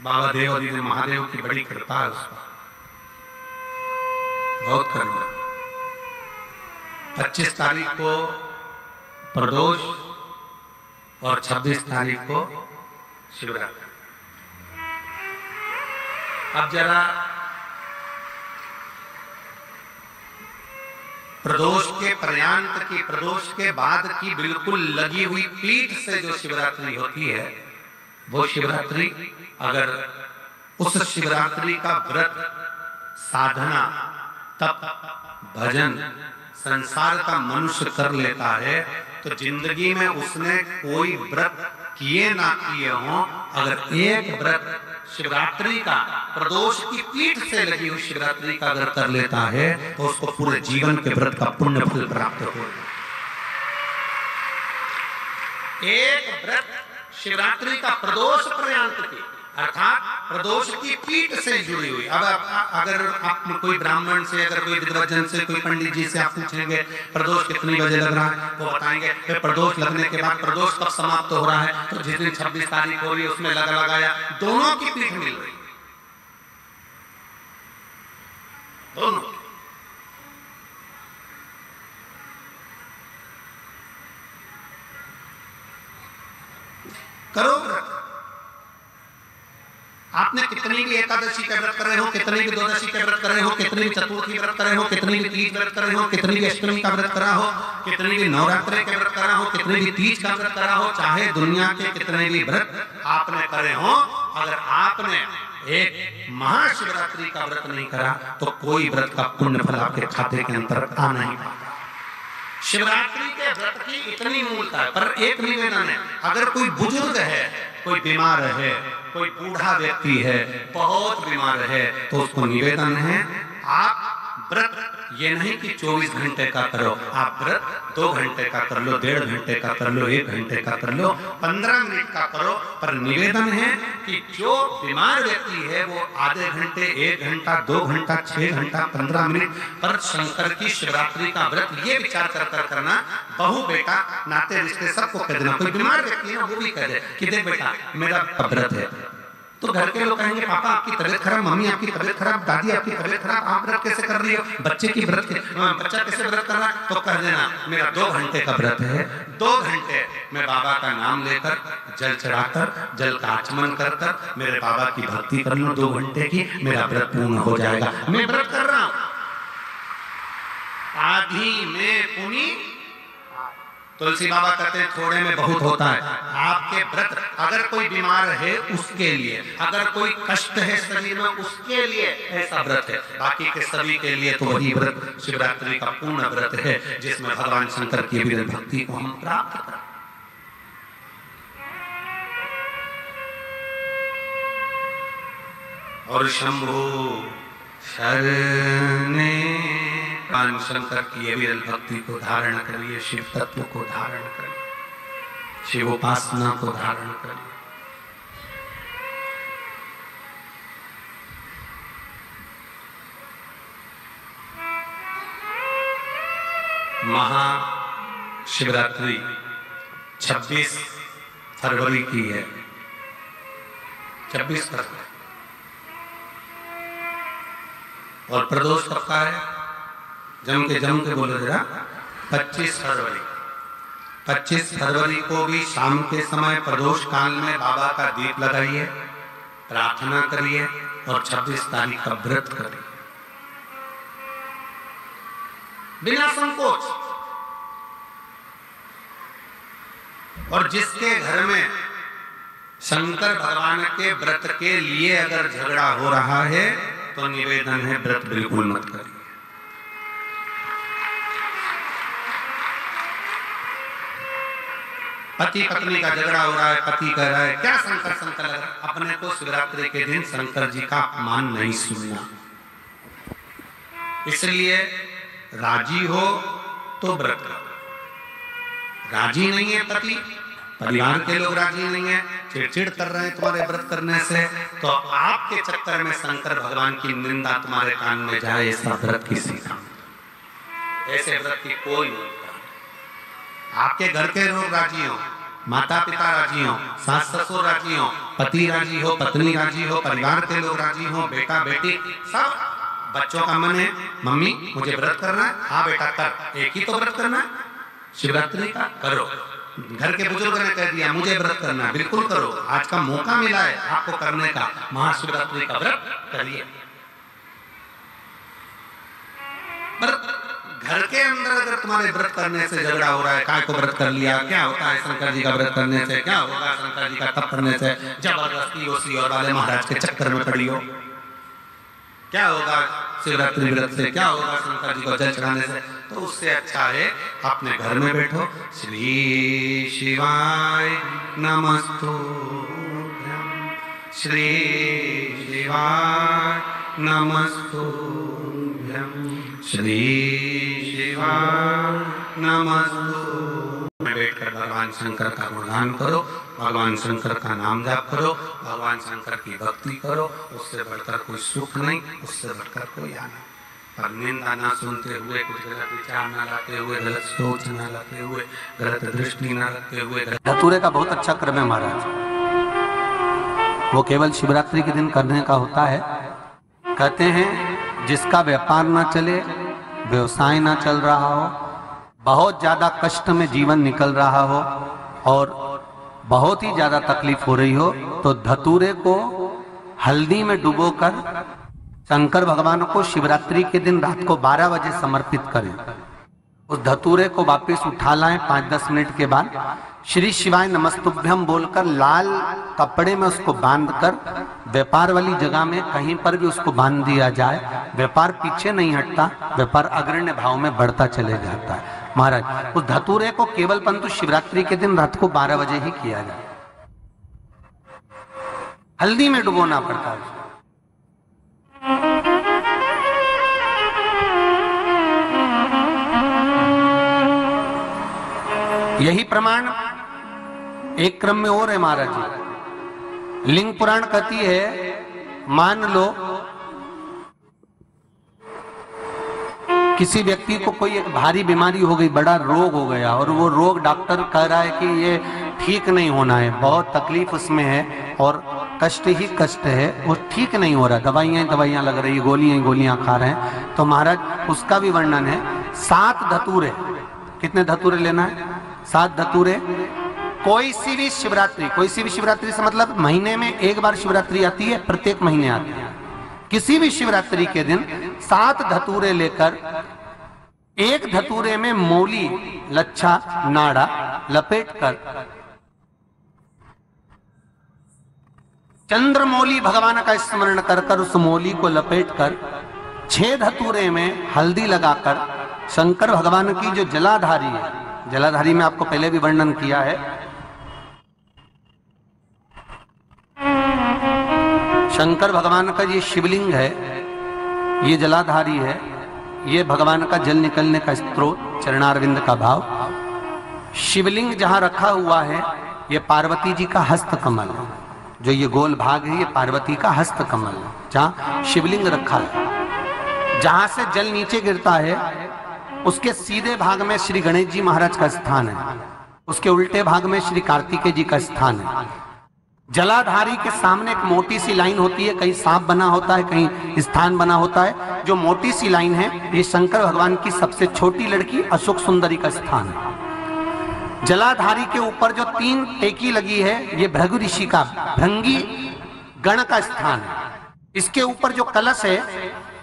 बाबा देव दीदी महादेव की बड़ी कृपा है उस पर, बहुत करुणा। 25 तारीख को प्रदोष और 26 तारीख को शिवरात्रि। अब जरा प्रदोष के पर्यंत की, प्रदोष के बाद की बिल्कुल लगी हुई पीठ से जो शिवरात्रि होती है, वो शिवरात्रि अगर उस शिवरात्रि का व्रत, साधना, तप, भजन, संसार का मनुष्य कर लेता है तो जिंदगी में उसने कोई व्रत किए ना किए हों, अगर एक व्रत शिवरात्रि का, प्रदोष की पीठ से लगी हुई शिवरात्रि का अगर कर लेता है तो उसको पूरे जीवन के व्रत का पुण्य फल प्राप्त हो। एक व्रत शिवरात्रि का प्रदोष पर्यंत की, अर्थात प्रदोष की पीठ से जुड़ी हुई। अब अगर आप कोई ब्राह्मण से, अगर कोई विद्वजन से, कोई पंडित जी से आप पूछेंगे प्रदोष कितनी बजे लग रहा है, वो बताएंगे फिर प्रदोष लगने के बाद प्रदोष कब समाप्त हो रहा है, तो जिस दिन 26 तारीख हो रही है उसमें लगाया, दोनों की पीठ मिल रही, दोनों। करो व्रत। आपने कितनी भी एकादशी के व्रत करे हो, कितनी भी द्वादशी के व्रत करे हो, कितनी भी चतुर्थी व्रत करे हो, कितनी भी तीज व्रत करे हो, कितनी भी अष्टमी का व्रत करा हो, कितनी भी नवरात्रि के व्रत करा हो, कितनी भी तीज का व्रत करा हो, चाहे दुनिया के कितने भी व्रत आपने करे हो, अगर आपने एक महाशिवरात्रि का व्रत नहीं करा तो कोई व्रत का पुण्य फल आपके खाते के अंतर्गत आ नहीं पाता। शिवरात्रि के व्रत की इतनी मूलता है। पर एक निवेदन है, अगर कोई बुजुर्ग है, कोई बीमार है, कोई बूढ़ा व्यक्ति है, बहुत बीमार है, तो उसको निवेदन है आप व्रत ये नहीं कि 24 घंटे का करो, आप व्रत 2 घंटे का कर लो, 1.5 घंटे का कर लो, 1 घंटे का कर लो, 15 मिनट का करो। पर निवेदन है कि जो बीमार व्यक्ति है वो आधे घंटे, 1 घंटा, 2 घंटा, 6 घंटा, 15 मिनट पर शंकर की शिवरात्रि का व्रत ये विचार कर करना, बहू बेटा नाते रिश्ते सबको कह देना। कोई बीमार व्यक्ति है ना, वो भी कह दे कि देख बेटा मेरा व्रत है, तो घर के लोग कहेंगे पापा आपकी तबीयत खराब, मम्मी आपकी तबीयत खराब, दादी आपकी तबीयत खराब, आप व्रत कैसे कर रही हो, बच्चे की व्रत, बच्चा कैसे व्रत कर रहा है, तो कह देना मेरा 2 घंटे का व्रत है, 2 घंटे मैं बाबा का नाम लेकर, जल चढ़ाकर, जल का आचमन कर कर मेरे बाबा की भक्ति कर लो 2 घंटे की, मेरा व्रत पूर्ण हो जाएगा। मैं व्रत कर रहा हूं, आधी में पुनी, तुलसी बाबा कहते हैं थोड़े में बहुत होता है। आपके व्रत अगर कोई बीमार है उसके लिए, अगर कोई कष्ट है शरीर में उसके लिए ऐसा व्रत है, बाकी के सभी के लिए तो वही व्रत शिवरात्रि का पूर्ण व्रत है जिसमें भगवान शंकर की भी भक्ति को हम प्राप्त करें। और शंभु शरणे भगवान शंकर की ये विरल भक्ति को धारण करिए, शिव तत्व को धारण करिए, शिव उपासना को धारण करिए। महाशिवरात्रि 26 फरवरी की है, 26 फरवरी, और प्रदोष कब का है, जम के बोलो जरा, 25 फरवरी। 25 फरवरी को भी शाम के समय प्रदोष काल में बाबा का दीप लगाइए, प्रार्थना करिए और 26 तारीख का व्रत करिए बिना संकोच। और जिसके घर में शंकर भगवान के व्रत के लिए अगर झगड़ा हो रहा है तो निवेदन है व्रत बिल्कुल मत करिए। पति पत्नी का झगड़ा हो रहा है, पति कह रहा है क्या शंकर शंकर लग रहा है, अपने को शिवरात्रि के दिन शंकर जी का अपमान नहीं सुनना। इसलिए राजी हो तो व्रत करो, राजी नहीं है पति, परिवार के लोग राजी नहीं है, चिड़चिड़ कर रहे हैं तुम्हारे व्रत करने से, तो आपके चक्कर में शंकर भगवान की निंदा तुम्हारे कान में जाए, ऐसा व्रत किसी का, ऐसे व्रत की कोई नहीं। आपके घर के लोग राजी हो, माता पिता राजी हो, सास ससुर राजी हो, पति राजी हो, पत्नी राजी हो, परिवार के लोग राजी हो, बेटा बेटी सब, बच्चों का मन है मम्मी मुझे व्रत करना है, हाँ बेटा कर, एक ही तो व्रत करना है शिवरात्रि का, करो। घर के बुजुर्ग ने कह दिया मुझे व्रत करना है, बिल्कुल करो, आज का मौका मिला है आपको करने का, महाशिवरात्रि का व्रत करिए। पर घर के अंदर अगर तुम्हारे व्रत करने से झगड़ा हो रहा है, काय को व्रत कर लिया, क्या होता है शंकर जी का व्रत करने से, क्या होगा शंकर जी का तप करने से, जबरदस्ती ओसी और वाले महाराज के चक्कर में पड़ी हो, क्या होगा शिवरात्रि व्रत से, क्या होगा शंकर जी को जल चढ़ाने से, तो उससे अच्छा है अपने घर में बैठो, श्री शिवाय नमस्तुभ्यं, श्री शिवाय नमस्तुभ्यं, श्री शिवाय नमस्तुभ्यं। बैठकर भगवान शंकर का गुणगान करो, भगवान शंकर का नाम जाप करो, भगवान शंकर की भक्ति करो, उससे बढ़कर कोई सुख नहीं, उससे बढ़कर कोई आनंद। पर निंदा ना सुनते हुए, कुछ गलत विचार ना लाते हुए, गलत सोच ना लाते हुए, गलत दृष्टि ना रखते हुए। धतूरे का बहुत अच्छा क्रम है महाराज, वो केवल शिवरात्रि के दिन करने का होता है। कहते हैं जिसका व्यापार ना चले, व्यवसाय ना चल रहा हो, बहुत ज्यादा कष्ट में जीवन निकल रहा हो और बहुत ही ज्यादा तकलीफ हो रही हो, तो धतूरे को हल्दी में डुबोकर शंकर भगवान को शिवरात्रि के दिन रात को 12 बजे समर्पित करें। उस धतूरे को वापस उठा लाएं 5-10 मिनट के बाद, श्री शिवाय नमस्तुभ्यम बोलकर लाल कपड़े में उसको बांधकर व्यापार वाली जगह में कहीं पर भी उसको बांध दिया जाए। व्यापार पीछे नहीं हटता, व्यापार अग्रण्य भाव में बढ़ता चले जाता है। महाराज उस धतूरे को केवल परंतु शिवरात्रि के दिन रात को 12 बजे ही किया जाए, हल्दी में डुबोना पड़ता है। यही प्रमाण एक क्रम में और है महाराज जी। लिंग पुराण कहती है, मान लो किसी व्यक्ति को कोई एक भारी बीमारी हो गई, बड़ा रोग हो गया और वो रोग डॉक्टर कह रहा है कि ये ठीक नहीं होना है, बहुत तकलीफ उसमें है और कष्ट ही कष्ट है, वो ठीक नहीं हो रहा, दवाइयां लग रही, गोलियां खा रहे हैं। तो महाराज उसका भी वर्णन है। 7 धतूरे, कितने धतूरे लेना है? 7 धतूरे। कोई सी भी शिवरात्रि से मतलब महीने में एक बार शिवरात्रि आती है, प्रत्येक महीने आती है। किसी भी शिवरात्रि के दिन 7 धतूरे लेकर, एक धतूरे में मौली लच्छा नाड़ा लपेटकर, चंद्रमौली भगवान का स्मरण कर उस मौली को लपेटकर 6 धतूरे में हल्दी लगाकर शंकर भगवान की जो जलाधारी है, जलाधारी में आपको पहले भी वर्णन किया है, शंकर भगवान का ये शिवलिंग है, ये जलाधारी है, ये भगवान का जल निकलने का स्त्रोत, चरणारविंद का भाव। शिवलिंग जहां रखा हुआ है ये पार्वती जी का हस्त कमल है, जो ये गोल भाग है ये पार्वती का हस्त कमल है, जहां शिवलिंग रखा है। जहां से जल नीचे गिरता है उसके सीधे भाग में श्री गणेश जी महाराज का स्थान है, उसके उल्टे भाग में श्री कार्तिकेय जी का स्थान है। जलाधारी के सामने एक मोटी सी लाइन होती है, कहीं सांप बना होता है, कहीं स्थान बना होता है। जो मोटी सी लाइन है ये शंकर भगवान की सबसे छोटी लड़की अशोक सुंदरी का स्थान है। जलाधारी के ऊपर जो 3 टेकी लगी है ये भृगु ऋषि का, भृंगी गण का स्थान है। इसके ऊपर जो कलश है,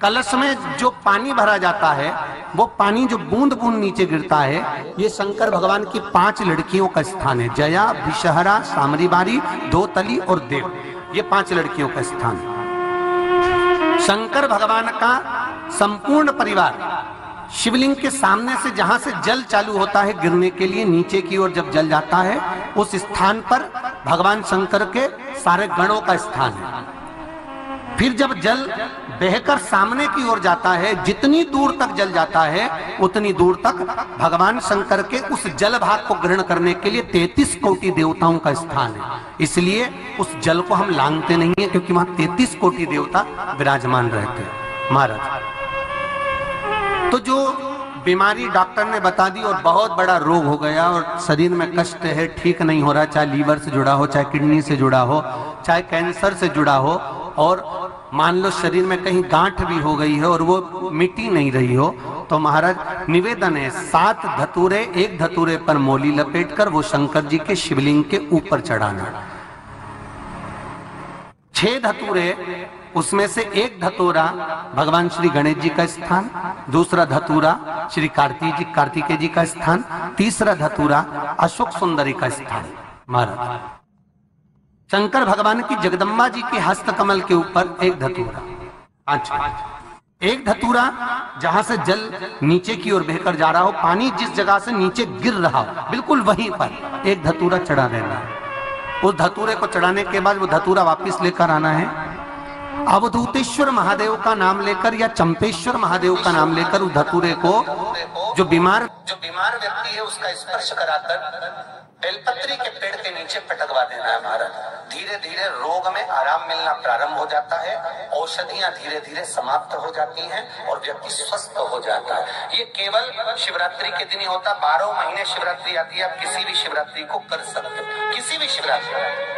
कलश में जो पानी भरा जाता है वो पानी जो बूंद बूंद नीचे गिरता है, ये शंकर भगवान की 5 लड़कियों का स्थान है। जया, विषहरा, सामरीबारी, दोतली और देव, ये 5 लड़कियों का स्थान है। शंकर भगवान का संपूर्ण परिवार शिवलिंग के सामने से, जहां से जल चालू होता है गिरने के लिए नीचे की ओर जब जल जाता है, उस स्थान पर भगवान शंकर के सारे गणों का स्थान है। फिर जब जल बहकर सामने की ओर जाता है, जितनी दूर तक जल जाता है उतनी दूर तक भगवान शंकर के उस जल भाग को ग्रहण करने के लिए 33 कोटि देवताओं का स्थान है। इसलिए उस जल को हम लांघते नहीं है, क्योंकि वहां 33 कोटि देवता विराजमान रहते हैं महाराज। तो जो बीमारी डॉक्टर ने बता दी और बहुत बड़ा रोग हो गया और शरीर में कष्ट है, ठीक नहीं हो रहा, चाहे लीवर से जुड़ा हो, चाहे किडनी से जुड़ा हो, चाहे कैंसर से जुड़ा हो, और मान लो शरीर में कहीं गांठ भी हो गई है और वो मिटी नहीं रही हो, तो महाराज निवेदन है 7 धतूरे, एक धतूरे पर मोली लपेटकर वो शंकर जी के शिवलिंग के ऊपर चढ़ाना। 6 धतूरे, उसमें से एक धतूरा भगवान श्री गणेश जी का स्थान, दूसरा धतूरा श्री कार्तिकेय जी का स्थान, तीसरा धतूरा अशोक सुंदरी का स्थान। महाराज शंकर भगवान की जगदम्बा जी के हस्त कमल के ऊपर एक धतूरा। अच्छा, एक धतूरा जहां से जल नीचे की ओर बहकर जा रहा हो, पानी जिस जगह से नीचे गिर रहा हो बिल्कुल वहीं पर एक धतूरा चढ़ा देना है। उस धतूरे को चढ़ाने के बाद वो धतूरा वापस लेकर आना है, अवधूतेश्वर महादेव का नाम लेकर या चंपेश्वर महादेव का नाम लेकर उस धतूरे को जो बीमार व्यक्ति है उसका स्पर्श कराकर बेलपत्री के पेड़ के नीचे पटकवा देना है। महाराज धीरे धीरे रोग में आराम मिलना प्रारंभ हो जाता है, औषधियां धीरे धीरे समाप्त हो जाती हैं और व्यक्ति स्वस्थ हो जाता है। ये केवल शिवरात्रि के दिन ही होता, 12 महीने शिवरात्रि आती है, आप किसी भी शिवरात्रि को कर सकते हो, किसी भी शिवरात्रि।